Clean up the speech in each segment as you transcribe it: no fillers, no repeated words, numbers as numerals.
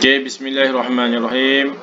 Okay, bismillahirrahmanirrahim.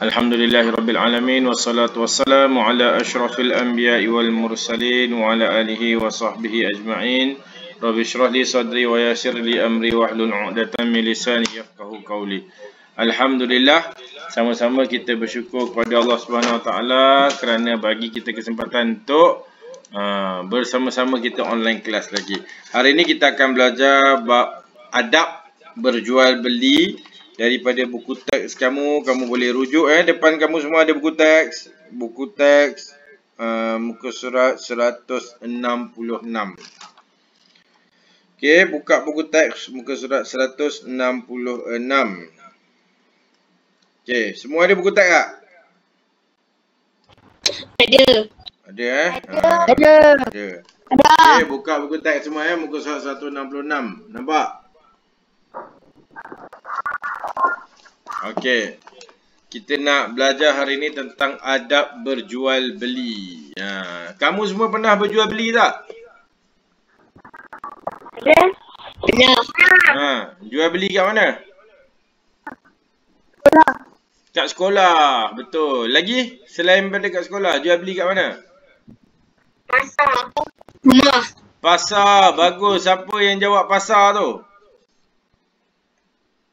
Alhamdulillahirabbil alamin wassalatu wassalamu ala asyrafil anbiya'i wal mursalin wa ala alihi wa sahbihi ajma'in. Rabbi shrah li sadri wa yassir li amri wahlul 'uqdatam min lisani yafqahu qawli. Alhamdulillah, sama-sama kita bersyukur kepada Allah Subhanahu Wa Taala kerana bagi kita kesempatan untuk bersama-sama kita online kelas lagi. Hari ini kita akan belajar bab adab berjual beli daripada buku teks kamu. Kamu boleh rujuk depan kamu semua ada buku teks. Buku teks muka surat 166. Okey, buka buku teks muka surat 166. Okey, semua ada buku teks tak? Ada. Ada Ada. Ada. Okey, buka buku teks semua muka surat 166. Nampak? Okey. Kita nak belajar hari ni tentang adab berjual beli. Kamu semua pernah berjual beli tak? Pernah. Jual beli kat mana? Sekolah. Kat sekolah. Betul. Lagi selain daripada kat sekolah, jual beli kat mana? Pasar. Rumah. Pasar. Bagus. Siapa yang jawab pasar tu?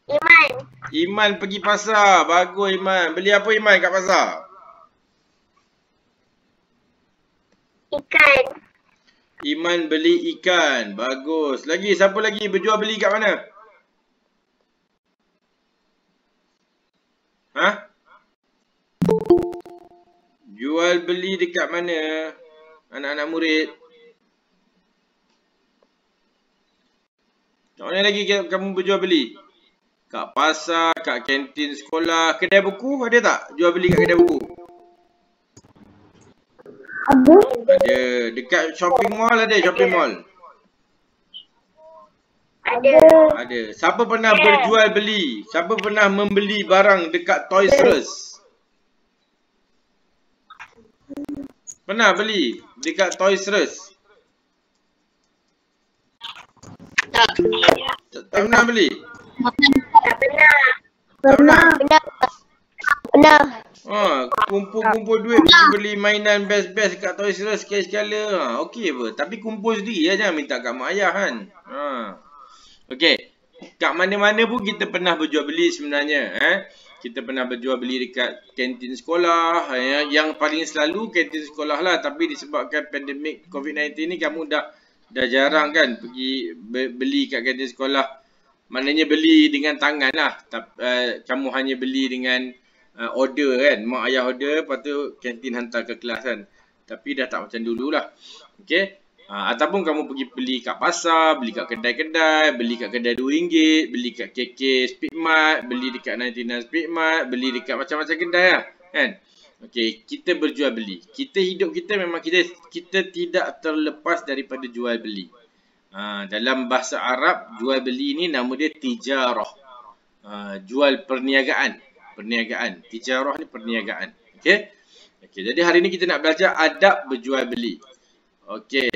Iman. Iman pergi pasar. Bagus Iman. Beli apa Iman kat pasar? Ikan. Iman beli ikan. Bagus. Lagi siapa lagi berjual beli kat mana? Jual beli dekat mana? Anak-anak murid. Kat mana lagi kamu berjual beli? Kat pasar, kat kantin sekolah, kedai buku ada tak? Jual beli kat kedai buku? Ada. Ada. Dekat shopping mall ada shopping mall? Ada. Ada. Siapa pernah berjual beli? Siapa pernah membeli barang dekat Toys R Us? Pernah beli dekat Toys R Us? Tak. Tak pernah beli? Tak pernah. Tak pernah? Pernah. Kumpul-kumpul duit pergi beli mainan best-best kat Toys R Us sekali-sekala. Okey apa? Tapi kumpul sendiri jangan minta kat mak ayah kan. Okey. Kat mana-mana pun kita pernah berjual beli sebenarnya. Kita pernah berjual beli dekat kantin sekolah. Yang paling selalu kantin sekolah lah. Tapi disebabkan pandemik COVID-19 ni kamu dah jarang kan pergi beli kat kantin sekolah. Maknanya beli dengan tangan lah. Kamu hanya beli dengan order kan. Mak ayah order, lepas tu kantin hantar ke kelas kan. Tapi dah tak macam dulu lah. Okay. Ataupun kamu pergi beli kat pasar, beli kat kedai-kedai, beli kat kedai RM2, beli kat KK Speedmart, beli dekat 99 Speedmart, beli dekat macam-macam kedai lah kan. Okay, kita berjual beli. Hidup kita memang kita tidak terlepas daripada jual beli. Dalam bahasa Arab, jual beli ni nama dia tijarah. Jual perniagaan. Tijarah ni perniagaan. Okay. Jadi hari ni kita nak belajar adab berjual beli. Okey.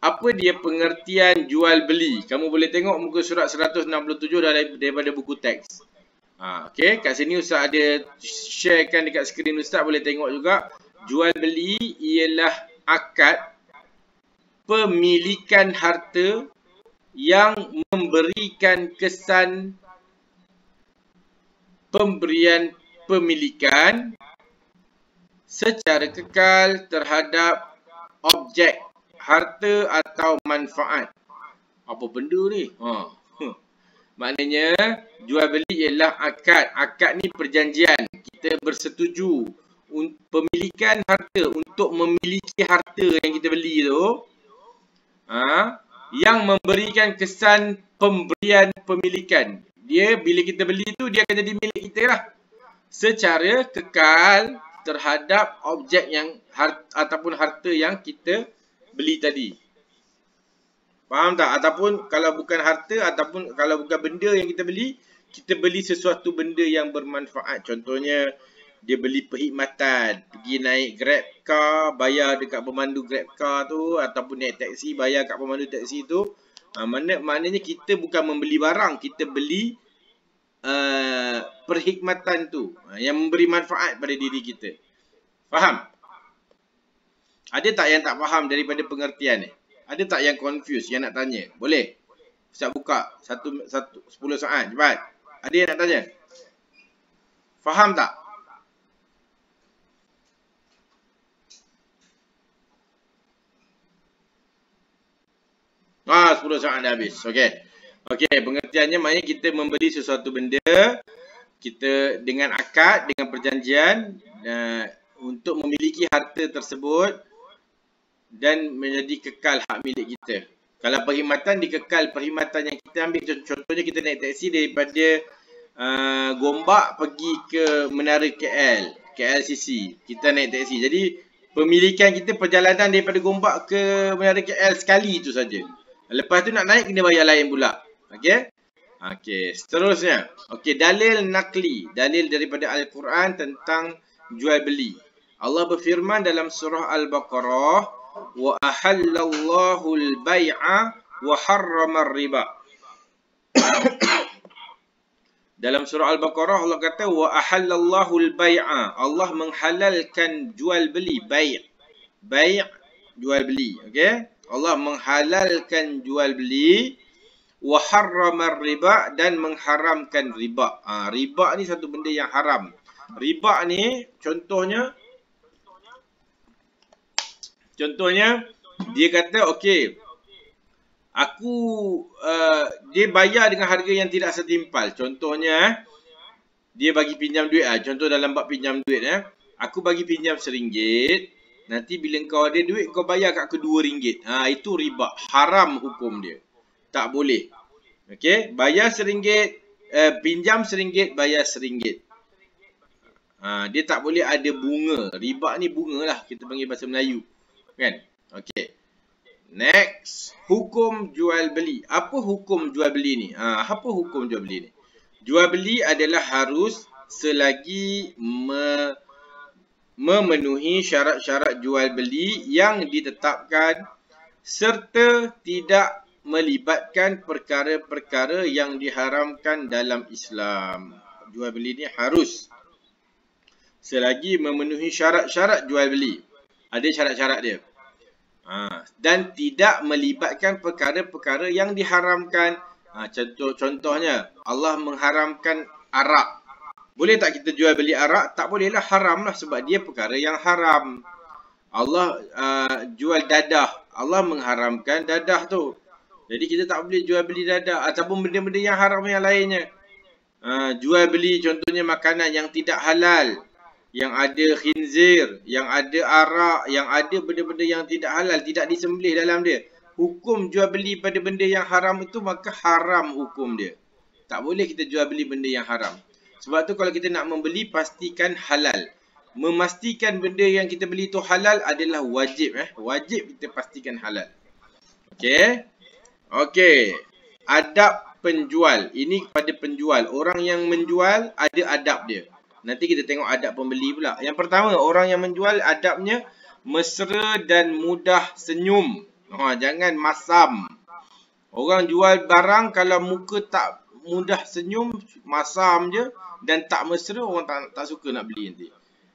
Apa dia pengertian jual beli? Kamu boleh tengok muka surat 167 daripada buku teks. Okey, kat sini Ustaz ada sharekan dekat skrin Ustaz, boleh tengok juga. Jual beli ialah akad pemilikan harta yang memberikan kesan pemberian pemilikan secara kekal terhadap objek, harta atau manfaat. Apa benda ni? Maknanya jual beli ialah akad. Akad ni perjanjian. Kita bersetuju pemilikan harta, untuk memiliki harta yang kita beli tu, yang memberikan kesan pemberian pemilikan. Dia bila kita beli tu dia akan jadi milik kita lah. Secara kekal terhadap objek yang ataupun harta yang kita beli tadi. Faham tak? Ataupun kalau bukan harta, ataupun kalau bukan benda yang kita beli sesuatu benda yang bermanfaat. Contohnya dia beli perkhidmatan, pergi naik Grab car, bayar dekat pemandu Grab car tu, ataupun naik taksi, bayar kat pemandu taksi tu. Maknanya kita bukan membeli barang, kita beli perhikmatan tu, yang memberi manfaat pada diri kita. Faham? Ada tak yang tak faham daripada pengertian ni? Ada tak yang confused yang nak tanya? Boleh? Ustaz buka 10 saat cepat. Ada yang nak tanya? Faham tak? Ah, 10 saat dah habis. Okey. Okey, pengertiannya maknanya kita membeli sesuatu benda, kita dengan akad, dengan perjanjian untuk memiliki harta tersebut dan menjadi kekal hak milik kita. Kalau perkhidmatan, dikekal perkhidmatan yang kita ambil. Contohnya kita naik teksi daripada Gombak pergi ke Menara KL, KLCC. Kita naik teksi. Jadi pemilikan kita perjalanan daripada Gombak ke Menara KL sekali itu saja. Lepas tu nak naik kena bayar lain pula. Okey? Okey, seterusnya. Okey, dalil nakli, dalil daripada Al-Quran tentang jual beli. Allah berfirman dalam surah Al-Baqarah, wa ahallallahu al-bai'a wa harrama ar-riba. Dalam surah Al-Baqarah Allah kata wa ahallallahu al-bai'a. Allah menghalalkan jual beli, bai'. Bai' jual beli, okey? Allah menghalalkan jual beli, wa harrama ar-riba, dan mengharamkan riba. Riba ni satu benda yang haram. Riba ni contohnya dia kata okey, aku dia bayar dengan harga yang tidak setimpal. Contohnya dia bagi pinjam duit contoh dalam bab pinjam duit aku bagi pinjam RM1, nanti bila kau ada duit kau bayar kat aku RM2. Itu riba, haram hukum dia. Tak boleh. Okey, bayar RM1, pinjam RM1, bayar RM1. Dia tak boleh ada bunga. Riba ni bunga lah, kita panggil bahasa Melayu. Kan? Okey. Next, hukum jual beli. Apa hukum jual beli ni? Apa hukum jual beli ni? Jual beli adalah harus selagi memenuhi syarat-syarat jual beli yang ditetapkan serta tidak melibatkan perkara-perkara yang diharamkan dalam Islam. Jual beli ni harus selagi memenuhi syarat-syarat jual beli. Ada syarat-syarat dia. Dan tidak melibatkan perkara-perkara yang diharamkan. Contohnya, Allah mengharamkan arak. Boleh tak kita jual beli arak? Tak bolehlah, haram lah sebab dia perkara yang haram. Allah jual dadah. Allah mengharamkan dadah tu. Jadi kita tak boleh jual beli dadah ataupun benda-benda yang haram yang lainnya. Jual beli contohnya makanan yang tidak halal, yang ada khinzir, yang ada arak, yang ada benda-benda yang tidak halal, tidak disembelih dalam dia. Hukum jual beli pada benda yang haram itu, maka haram hukum dia. Tak boleh kita jual beli benda yang haram. Sebab tu kalau kita nak membeli, pastikan halal. Memastikan benda yang kita beli itu halal adalah wajib. Wajib kita pastikan halal. Okey. Okey. Adab penjual. Ini kepada penjual. Orang yang menjual ada adab dia. Nanti kita tengok adab pembeli pula. Yang pertama, orang yang menjual adabnya mesra dan mudah senyum. Jangan masam. Orang jual barang kalau muka tak mudah senyum, masam je dan tak mesra, orang tak suka nak beli nanti.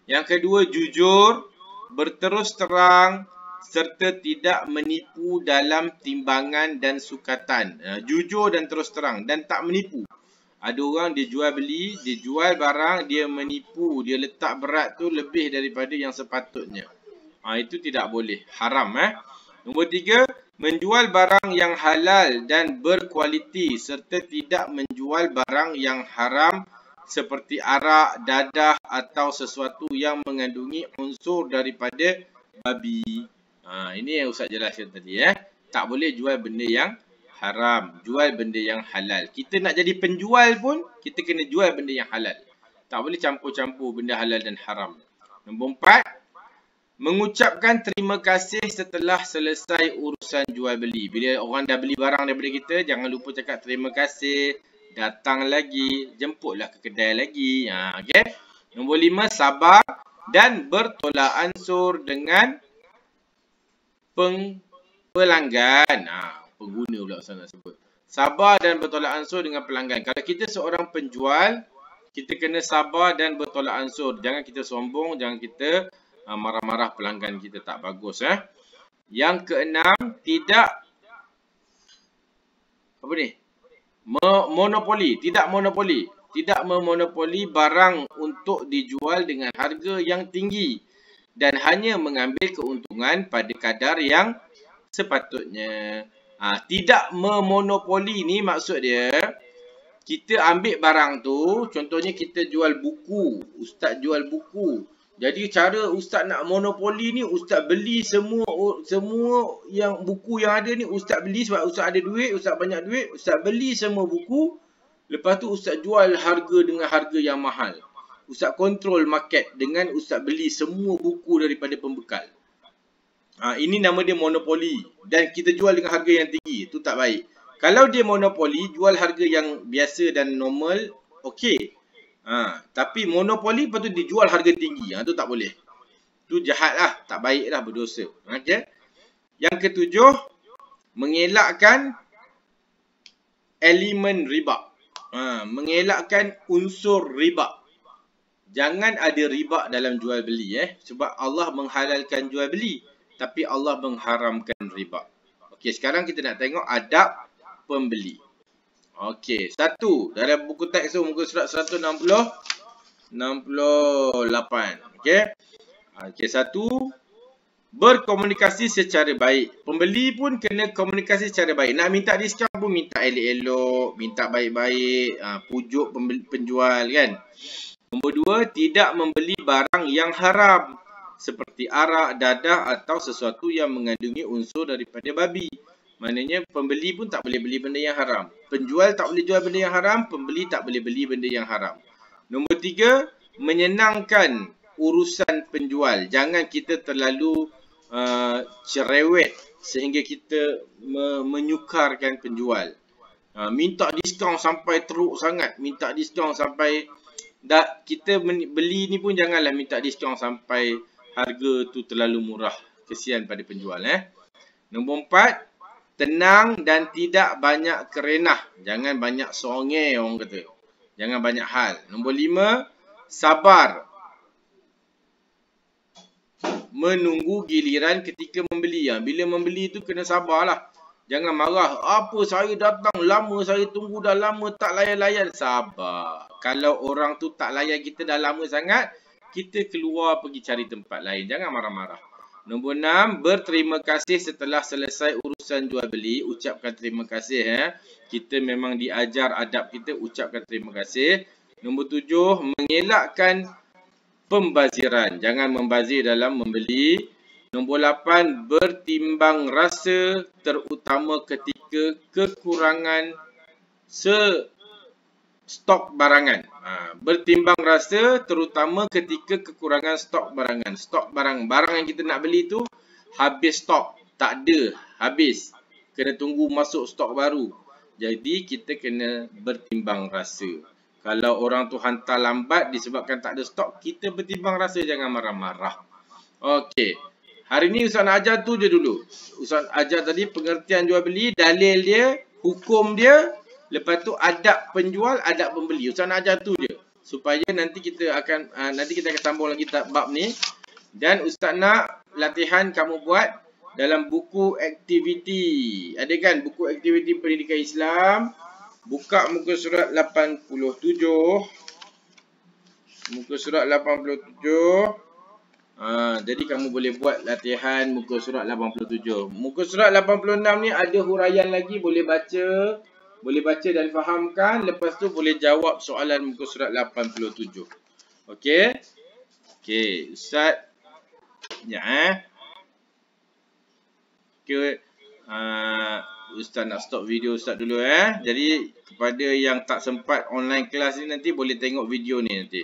Yang kedua, jujur, berterus terang serta tidak menipu dalam timbangan dan sukatan. Jujur dan terus terang dan tak menipu. Ada orang dia jual beli, dia jual barang, dia menipu, dia letak berat tu lebih daripada yang sepatutnya. Itu tidak boleh, haram. Nombor 3, menjual barang yang halal dan berkualiti serta tidak menjual barang yang haram seperti arak, dadah atau sesuatu yang mengandungi unsur daripada babi. Ini yang Ustaz jelaskan tadi. Tak boleh jual benda yang haram, jual benda yang halal. Kita nak jadi penjual pun, kita kena jual benda yang halal. Tak boleh campur-campur benda halal dan haram. Nombor 4, mengucapkan terima kasih setelah selesai urusan jual beli. Bila orang dah beli barang daripada kita, jangan lupa cakap terima kasih, datang lagi, jemputlah ke kedai lagi. Okay? Nombor 5, sabar dan bertolak ansur dengan pelanggan. Pengguna pula saya nak sebut. Sabar dan bertolak ansur dengan pelanggan. Kalau kita seorang penjual, kita kena sabar dan bertolak ansur. Jangan kita sombong, jangan kita marah-marah pelanggan kita, tak bagus. Yang keenam, tidak monopoli. Tidak monopoli. Tidak memonopoli barang untuk dijual dengan harga yang tinggi dan hanya mengambil keuntungan pada kadar yang sepatutnya. Tidak memonopoli ni maksud dia, kita ambil barang tu, contohnya kita jual buku, ustaz jual buku. Jadi cara ustaz nak monopoli ni, ustaz beli semua yang buku yang ada ni ustaz beli sebab ustaz ada duit, ustaz banyak duit, ustaz beli semua buku. Lepas tu ustaz jual harga dengan harga yang mahal. Ustaz kontrol market dengan ustaz beli semua buku daripada pembekal. Ini nama dia monopoli. Dan kita jual dengan harga yang tinggi. Itu tak baik. Kalau dia monopoli, jual harga yang biasa dan normal, okey. Tapi monopoli lepas tu dijual harga tinggi. Itu tak boleh. Itu jahat lah. Tak baik lah, berdosa. Okay. Yang ketujuh, mengelakkan elemen riba. Mengelakkan unsur riba. Jangan ada riba dalam jual beli. Sebab Allah menghalalkan jual beli. Tapi Allah mengharamkan riba. Okey, sekarang kita nak tengok adab pembeli. Okey, satu. Dalam buku teks tu, muka surat 168. Okey. Okey, satu. Berkomunikasi secara baik. Pembeli pun kena komunikasi secara baik. Nak minta diskaun pun minta elok-elok. Minta baik-baik. Pujuk penjual kan. Nombor dua, tidak membeli barang yang haram. Seperti arak, dadah atau sesuatu yang mengandungi unsur daripada babi. Maknanya pembeli pun tak boleh beli benda yang haram. Penjual tak boleh jual benda yang haram. Pembeli tak boleh beli benda yang haram. Nombor tiga, menyenangkan urusan penjual. Jangan kita terlalu cerewet sehingga kita menyukarkan penjual. Minta diskaun sampai teruk sangat. Minta diskaun sampai... kita beli ni pun janganlah minta diskaun sampai harga tu terlalu murah. Kesian pada penjual. Nombor 4, tenang dan tidak banyak kerenah. Jangan banyak songeh orang kata. Jangan banyak hal. Nombor 5, sabar. Menunggu giliran ketika membeli. Bila membeli tu kena sabarlah. Jangan marah. Apa saya datang lama, saya tunggu dah lama tak layan-layan. Sabar. Kalau orang tu tak layan kita dah lama sangat, kita keluar pergi cari tempat lain. Jangan marah-marah. Nombor 6, berterima kasih setelah selesai urusan jual beli. Ucapkan terima kasih. Kita memang diajar adab kita, ucapkan terima kasih. Nombor 7, mengelakkan pembaziran. Jangan membazir dalam membeli. Nombor 8, bertimbang rasa terutama ketika kekurangan stok barangan. Bertimbang rasa terutama ketika kekurangan stok barangan. Stok barang yang kita nak beli tu habis stok. Tak ada, habis. Kena tunggu masuk stok baru. Jadi kita kena bertimbang rasa. Kalau orang tu hantar lambat disebabkan tak ada stok, kita bertimbang rasa, jangan marah-marah. Okey. Hari ni Ustaz nak ajar tu je dulu. Ustaz ajar tadi pengertian jual beli, dalil dia, hukum dia. Lepas tu adab penjual, adab pembeli. Ustaz nak ajar tu je. Supaya nanti kita akan sambung lagi bab ni. Dan Ustaz nak latihan kamu buat dalam buku aktiviti. Ada kan buku aktiviti pendidikan Islam. Buka muka surat 87. Muka surat 87. Jadi kamu boleh buat latihan muka surat 87. Muka surat 86 ni ada huraian lagi, boleh baca. Boleh baca dan fahamkan. Lepas tu boleh jawab soalan muka surat 87. Okey. Okey. Ustaz. Ya. Okey. Ustaz nak stop video Ustaz dulu. Jadi kepada yang tak sempat online kelas ni nanti boleh tengok video ni nanti.